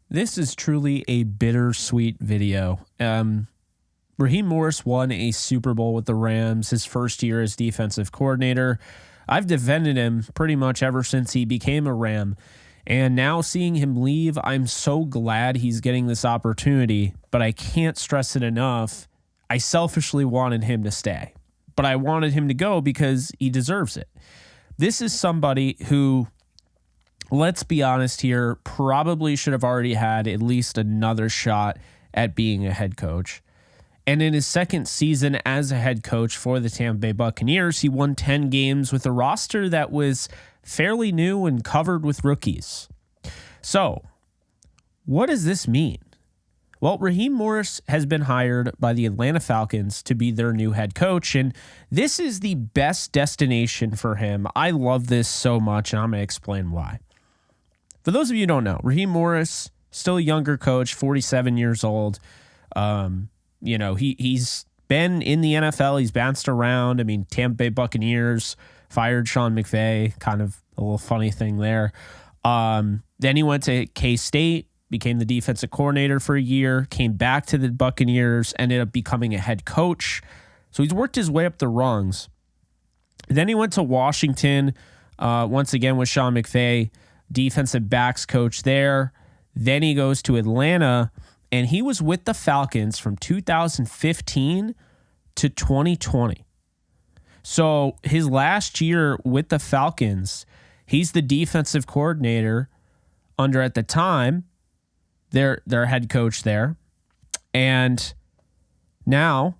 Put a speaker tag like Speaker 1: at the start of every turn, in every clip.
Speaker 1: This is truly a bittersweet video. Raheem Morris won a Super Bowl with the Rams his first year as defensive coordinator. I've defended him pretty much ever since he became a Ram. And now seeing him leave, I'm so glad he's getting this opportunity, but I can't stress it enough. I selfishly wanted him to stay, but I wanted him to go because he deserves it. This is somebody who, let's be honest here, probably should have already had at least another shot at being a head coach. And in his second season as a head coach for the Tampa Bay Buccaneers, he won 10 games with a roster that was fairly new and covered with rookies. So, what does this mean? Well, Raheem Morris has been hired by the Atlanta Falcons to be their new head coach, and this is the best destination for him. I love this so much, and I'm going to explain why. For those of you who don't know, Raheem Morris, still a younger coach, 47 years old. He's been in the NFL. He's bounced around. I mean, Tampa Bay Buccaneers fired Sean McVay, kind of a little funny thing there. Then he went to K-State, became the defensive coordinator for a year, came back to the Buccaneers, ended up becoming a head coach. So he's worked his way up the rungs. Then he went to Washington, once again with Sean McVay, defensive backs coach there. Then he goes to Atlanta, and he was with the Falcons from 2015 to 2020. So his last year with the Falcons, he's the defensive coordinator under, at the time, their head coach there. And now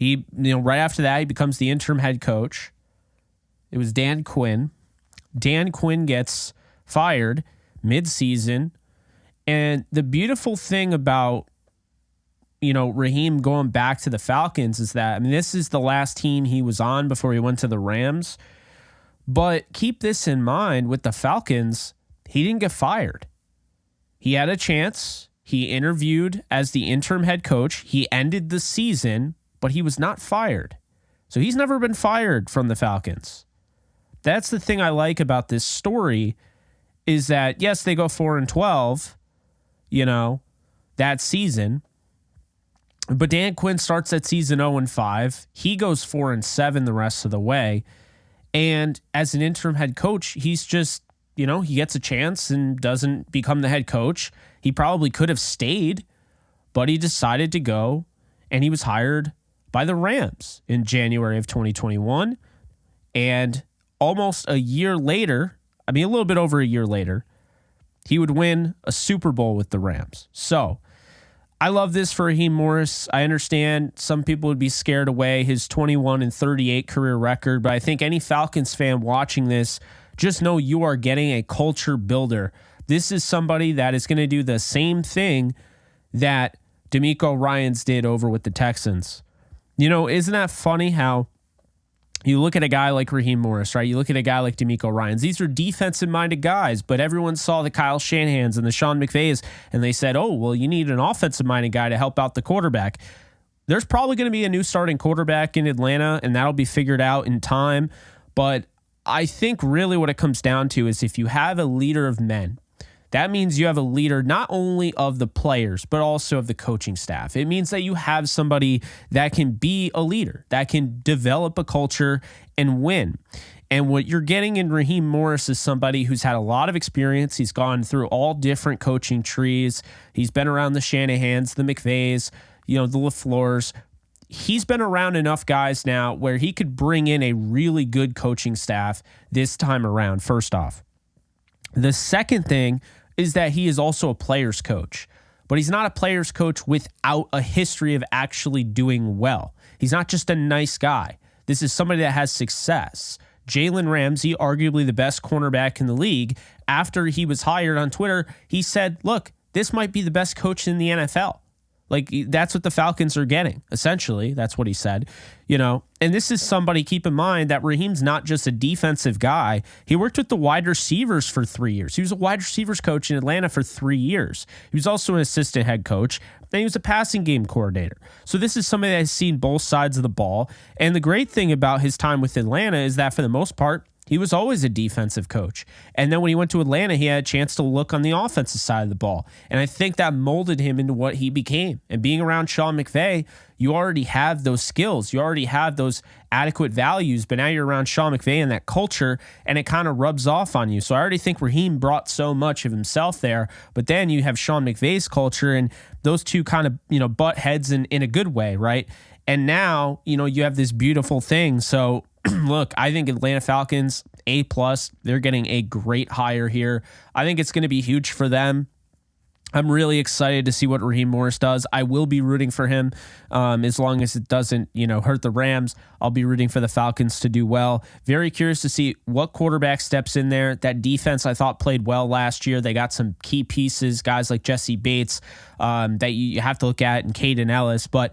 Speaker 1: right after that, he becomes the interim head coach. It was Dan Quinn. Dan Quinn gets fired mid-season. And the beautiful thing about, Raheem going back to the Falcons is that, this is the last team he was on before he went to the Rams. But keep this in mind, with the Falcons, he didn't get fired. He had a chance. He interviewed as the interim head coach. He ended the season, but he was not fired. So he's never been fired from the Falcons. That's the thing I like about this story, is that, yes, they go 4-12, that season. But Dan Quinn starts that season 0-5. He goes 4-7 the rest of the way. And as an interim head coach, he's just, he gets a chance and doesn't become the head coach. He probably could have stayed, but he decided to go, and he was hired by the Rams in January of 2021. And almost a year later, a little bit over a year later, he would win a Super Bowl with the Rams. So I love this for Raheem Morris. I understand some people would be scared away his 21-38 career record, but I think any Falcons fan watching this, just know you are getting a culture builder. This is somebody that is going to do the same thing that DeMeco Ryans did over with the Texans. Isn't that funny how you look at a guy like Raheem Morris, right? You look at a guy like DeMeco Ryans. These are defensive-minded guys, but everyone saw the Kyle Shanahans and the Sean McVays, and they said, oh, well, you need an offensive-minded guy to help out the quarterback. There's probably going to be a new starting quarterback in Atlanta, and that'll be figured out in time. But I think really what it comes down to is if you have a leader of men, that means you have a leader not only of the players, but also of the coaching staff. It means that you have somebody that can be a leader, that can develop a culture and win. And what you're getting in Raheem Morris is somebody who's had a lot of experience. He's gone through all different coaching trees. He's been around the Shanahans, the McVays, the LaFleurs. He's been around enough guys now where he could bring in a really good coaching staff this time around, first off. The second thing is that he is also a player's coach, but he's not a player's coach without a history of actually doing well. He's not just a nice guy. This is somebody that has success. Jalen Ramsey, arguably the best cornerback in the league, after he was hired on Twitter, he said, look, this might be the best coach in the NFL. Like, that's what the Falcons are getting, essentially. That's what he said, And this is somebody, keep in mind, that Raheem's not just a defensive guy. He worked with the wide receivers for 3 years. He was a wide receivers coach in Atlanta for 3 years. He was also an assistant head coach, and he was a passing game coordinator. So this is somebody that has seen both sides of the ball. And the great thing about his time with Atlanta is that, for the most part, He was always a defensive coach. And then when he went to Atlanta, he had a chance to look on the offensive side of the ball. And I think that molded him into what he became. And being around Sean McVay, you already have those skills. You already have those adequate values. But now you're around Sean McVay and that culture, and it kind of rubs off on you. So I already think Raheem brought so much of himself there. But then you have Sean McVay's culture, and those two kind of, butt heads in a good way, right? And now, you have this beautiful thing. So look, I think Atlanta Falcons, A+, they're getting a great hire here. I think it's going to be huge for them. I'm really excited to see what Raheem Morris does. I will be rooting for him as long as it doesn't, hurt the Rams. I'll be rooting for the Falcons to do well. Very curious to see what quarterback steps in there. That defense I thought played well last year. They got some key pieces, guys like Jesse Bates that you have to look at, and Caden Ellis. But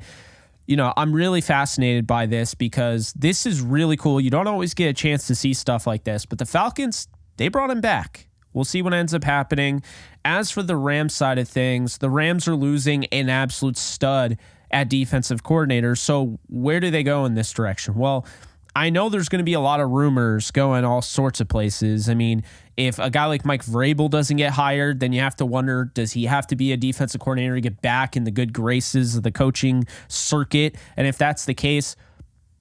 Speaker 1: I'm really fascinated by this because this is really cool. You don't always get a chance to see stuff like this, but the Falcons, they brought him back. We'll see what ends up happening. As for the Rams side of things, the Rams are losing an absolute stud at defensive coordinator. So where do they go in this direction? Well, I know there's going to be a lot of rumors going all sorts of places. I mean, if a guy like Mike Vrabel doesn't get hired, then you have to wonder, does he have to be a defensive coordinator to get back in the good graces of the coaching circuit? And if that's the case,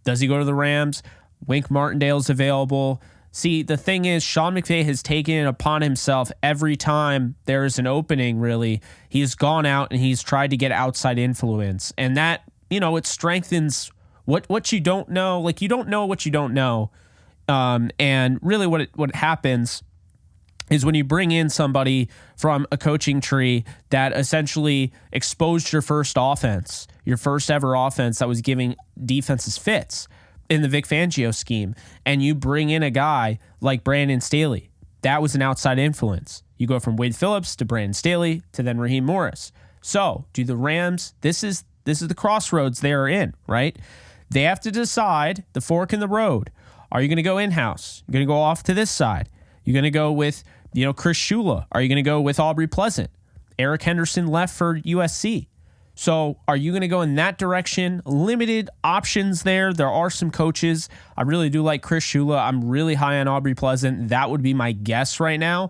Speaker 1: does he go to the Rams? Wink Martindale's available. See, the thing is, Sean McVay has taken it upon himself every time there is an opening, really. He's gone out and he's tried to get outside influence. And that, it strengthens what you don't know. Like, you don't know what you don't know. And really what happens is when you bring in somebody from a coaching tree that essentially exposed your first offense, your first ever offense that was giving defenses fits in the Vic Fangio scheme, and you bring in a guy like Brandon Staley, that was an outside influence. You go from Wade Phillips to Brandon Staley to then Raheem Morris. So do the Rams, this is the crossroads they are in, right? They have to decide the fork in the road. Are you going to go in-house? You're going to go off to this side. You're going to go with, Chris Shula. Are you going to go with Aubrey Pleasant? Eric Henderson left for USC. So are you going to go in that direction? Limited options there. There are some coaches. I really do like Chris Shula. I'm really high on Aubrey Pleasant. That would be my guess right now.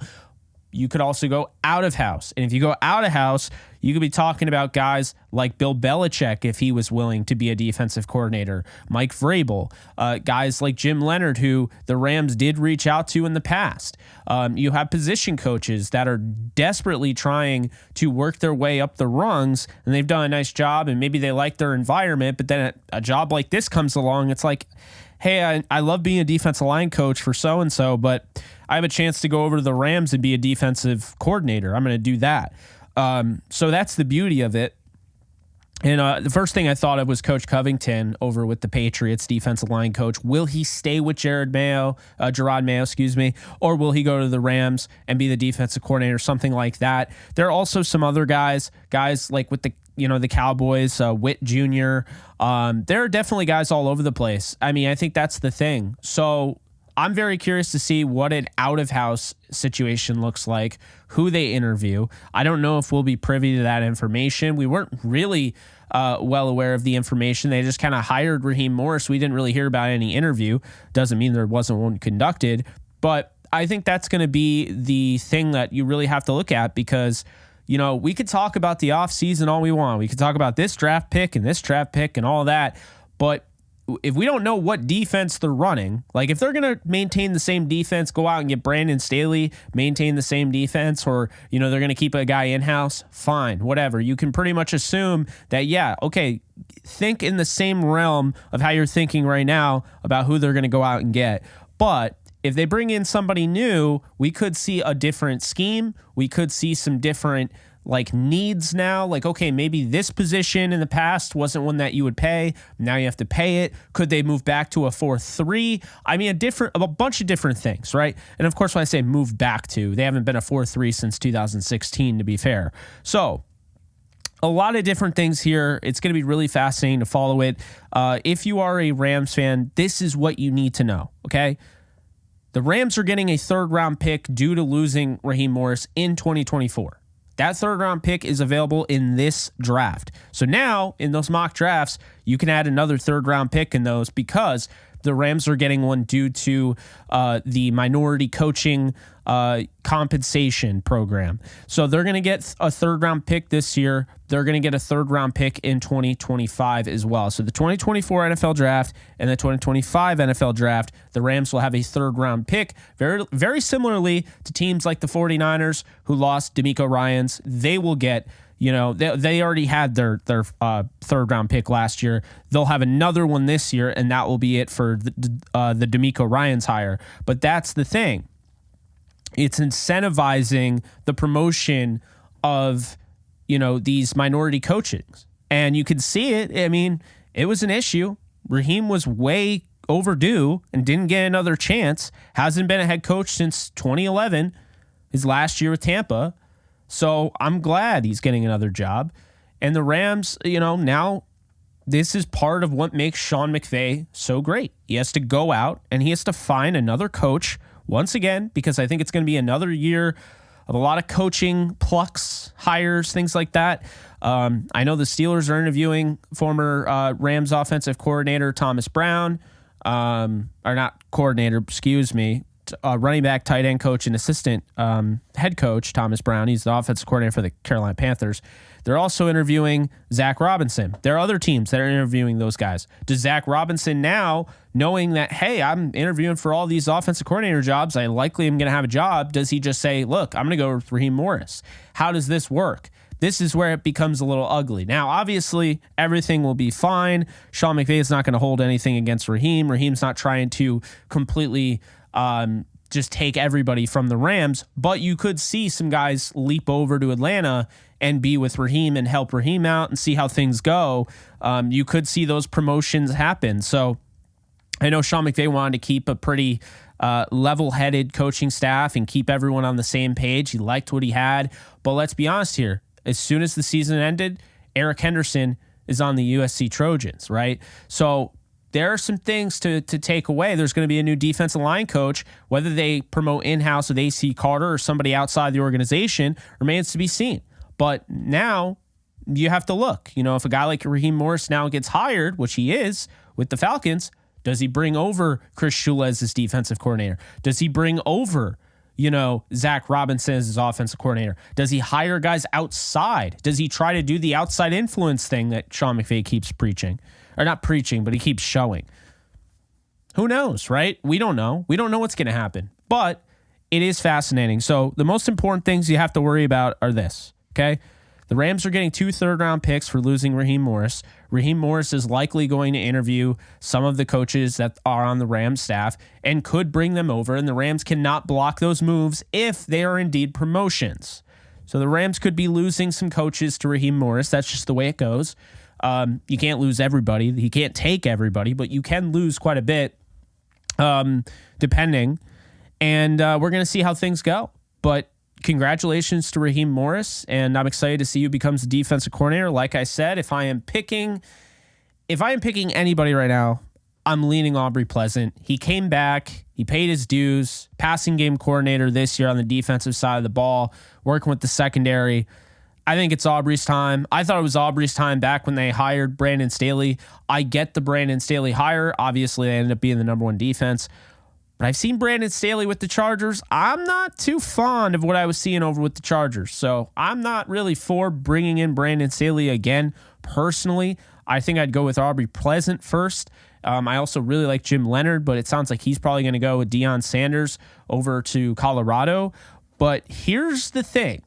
Speaker 1: You could also go out of house. And if you go out of house, you could be talking about guys like Bill Belichick if he was willing to be a defensive coordinator, Mike Vrabel, guys like Jim Leonard, who the Rams did reach out to in the past. You have position coaches that are desperately trying to work their way up the rungs, and they've done a nice job, and maybe they like their environment, but then a job like this comes along, it's like, hey, I love being a defensive line coach for so-and-so, but I have a chance to go over to the Rams and be a defensive coordinator. I'm going to do that. So that's the beauty of it. And the first thing I thought of was Coach Covington over with the Patriots, defensive line coach. Will he stay with Gerard Mayo, or will he go to the Rams and be the defensive coordinator, something like that? There are also some other guys like with the Cowboys, Witt Jr. There are definitely guys all over the place. I mean, I think that's the thing. So I'm very curious to see what an out-of-house situation looks like, who they interview. I don't know if we'll be privy to that information. We weren't really well aware of the information. They just kind of hired Raheem Morris. We didn't really hear about any interview. Doesn't mean there wasn't one conducted. But I think that's going to be the thing that you really have to look at because, we could talk about the offseason all we want. We could talk about this draft pick and all that. But if we don't know what defense they're running, like if they're going to maintain the same defense, go out and get Brandon Staley, maintain the same defense, or, they're going to keep a guy in-house, fine, whatever. You can pretty much assume that, yeah, okay, think in the same realm of how you're thinking right now about who they're going to go out and get. But if they bring in somebody new, we could see a different scheme. We could see some different needs now, okay, maybe this position in the past wasn't one that you would pay. Now you have to pay it. Could they move back to a 4-3? I mean, a bunch of different things, right? And of course, when I say move back to, they haven't been a 4-3 since 2016, to be fair. So a lot of different things here. It's going to be really fascinating to follow it. If you are a Rams fan, this is what you need to know, okay? The Rams are getting a third-round pick due to losing Raheem Morris in 2024. That third-round pick is available in this draft. So now, in those mock drafts, You can add another third round pick in those because the Rams are getting one due to the minority coaching compensation program. So they're going to get a third round pick this year. They're going to get a third round pick in 2025 as well. So the 2024 NFL draft and the 2025 NFL draft, the Rams will have a third round pick. Very, very similarly to teams like the 49ers who lost DeMeco Ryans. They will get, they already had their third round pick last year. They'll have another one this year, and that will be it for the DeMeco Ryans hire. But that's the thing. It's incentivizing the promotion of, these minority coaches. And you can see it. I mean, it was an issue. Raheem was way overdue and didn't get another chance. Hasn't been a head coach since 2011, his last year with Tampa. So I'm glad he's getting another job. And the Rams, now this is part of what makes Sean McVay so great. He has to go out and he has to find another coach once again, because I think it's going to be another year of a lot of coaching plucks, hires, things like that. I know the Steelers are interviewing former Rams offensive coordinator Thomas Brown, or not coordinator, excuse me, running back, tight end coach, and assistant head coach Thomas Brown. He's the offensive coordinator for the Carolina Panthers. They're also interviewing Zach Robinson. There are other teams that are interviewing those guys. Does Zach Robinson now, knowing that, hey, I'm interviewing for all these offensive coordinator jobs, I likely am going to have a job, does he just say, look, I'm going to go with Raheem Morris? How does this work? This is where it becomes a little ugly. Now, obviously, everything will be fine. Sean McVay is not going to hold anything against Raheem. Raheem's not trying to completely just take everybody from the Rams, but you could see some guys leap over to Atlanta and be with Raheem and help Raheem out and see how things go. You could see those promotions happen. So I know Sean McVay wanted to keep a pretty level-headed coaching staff and keep everyone on the same page. He liked what he had, but let's be honest here. As soon as the season ended, Eric Henderson is on the USC Trojans, right? So there are some things to take away. There's going to be a new defensive line coach. Whether they promote in-house with AC Carter or somebody outside the organization remains to be seen. But now you have to look. If a guy like Raheem Morris now gets hired, which he is with the Falcons, does he bring over Chris Shula as his defensive coordinator? Does he bring over, Zach Robinson as his offensive coordinator? Does he hire guys outside? Does he try to do the outside influence thing that Sean McVay keeps preaching? Or not preaching, but he keeps showing. Who knows, right? We don't know. We don't know what's going to happen. But it is fascinating. So the most important things you have to worry about are this, okay? The Rams are getting 2 third-round picks for losing Raheem Morris. Raheem Morris is likely going to interview some of the coaches that are on the Rams staff and could bring them over, and the Rams cannot block those moves if they are indeed promotions. So the Rams could be losing some coaches to Raheem Morris. That's just the way it goes. You can't lose everybody. He can't take everybody, but you can lose quite a bit, depending. And we're going to see how things go. But congratulations to Raheem Morris, and I'm excited to see who becomes the defensive coordinator. Like I said, if I am picking anybody right now, I'm leaning Aubrey Pleasant. He came back. He paid his dues. Passing game coordinator this year on the defensive side of the ball, working with the secondary. I think it's Aubrey's time. I thought it was Aubrey's time back when they hired Brandon Staley. I get the Brandon Staley hire. Obviously, they ended up being the number 1 defense. But I've seen Brandon Staley with the Chargers. I'm not too fond of what I was seeing over with the Chargers. So I'm not really for bringing in Brandon Staley again. Personally, I think I'd go with Aubrey Pleasant first. I also really like Jim Leonard, but it sounds like he's probably going to go with Deion Sanders over to Colorado. But here's the thing.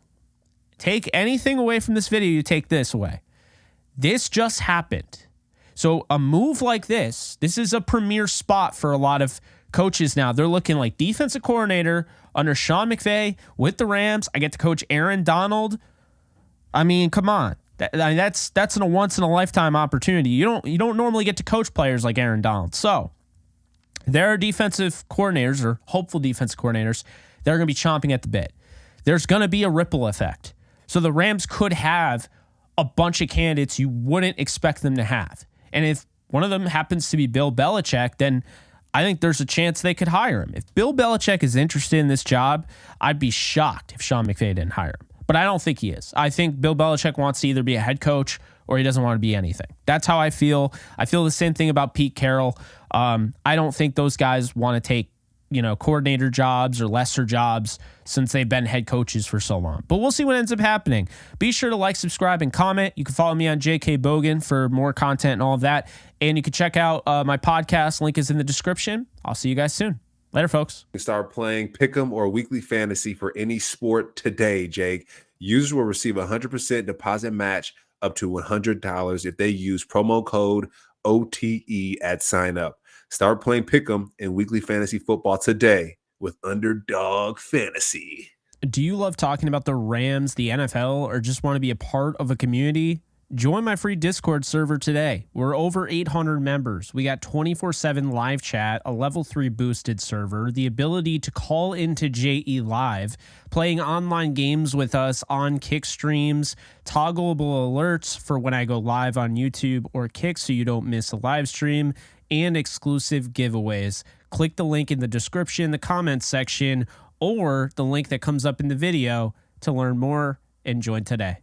Speaker 1: Take anything away from this video, you take this away. This just happened. So a move like this is a premier spot for a lot of coaches now. They're looking like defensive coordinator under Sean McVay with the Rams. I get to coach Aaron Donald. I mean, come on. That's a once in a lifetime opportunity. You don't normally get to coach players like Aaron Donald. So there are defensive coordinators or hopeful defensive coordinators that are going to be chomping at the bit. There's going to be a ripple effect. So the Rams could have a bunch of candidates you wouldn't expect them to have. And if one of them happens to be Bill Belichick, then I think there's a chance they could hire him. If Bill Belichick is interested in this job, I'd be shocked if Sean McVay didn't hire him. But I don't think he is. I think Bill Belichick wants to either be a head coach or he doesn't want to be anything. That's how I feel. I feel the same thing about Pete Carroll. I don't think those guys want to take, coordinator jobs or lesser jobs since they've been head coaches for so long. But we'll see what ends up happening. Be sure to like, subscribe, and comment. You can follow me on JK Bogan for more content and all of that. And you can check out my podcast. Link is in the description. I'll see you guys soon. Later, folks.
Speaker 2: Start playing Pick'em or Weekly Fantasy for any sport today, Jake. Users will receive a 100% deposit match up to $100 if they use promo code OTE at sign up. Start playing Pick'em and Weekly Fantasy Football today with Underdog Fantasy.
Speaker 1: Do you love talking about the Rams, the NFL, or just want to be a part of a community? Join my free Discord server today. We're over 800 members. We got 24/7 live chat, a level 3 boosted server, the ability to call into JE Live, playing online games with us on Kick streams, toggleable alerts for when I go live on YouTube or Kick so you don't miss a live stream, and exclusive giveaways. Click the link in the description, the comments section, or the link that comes up in the video to learn more and join today.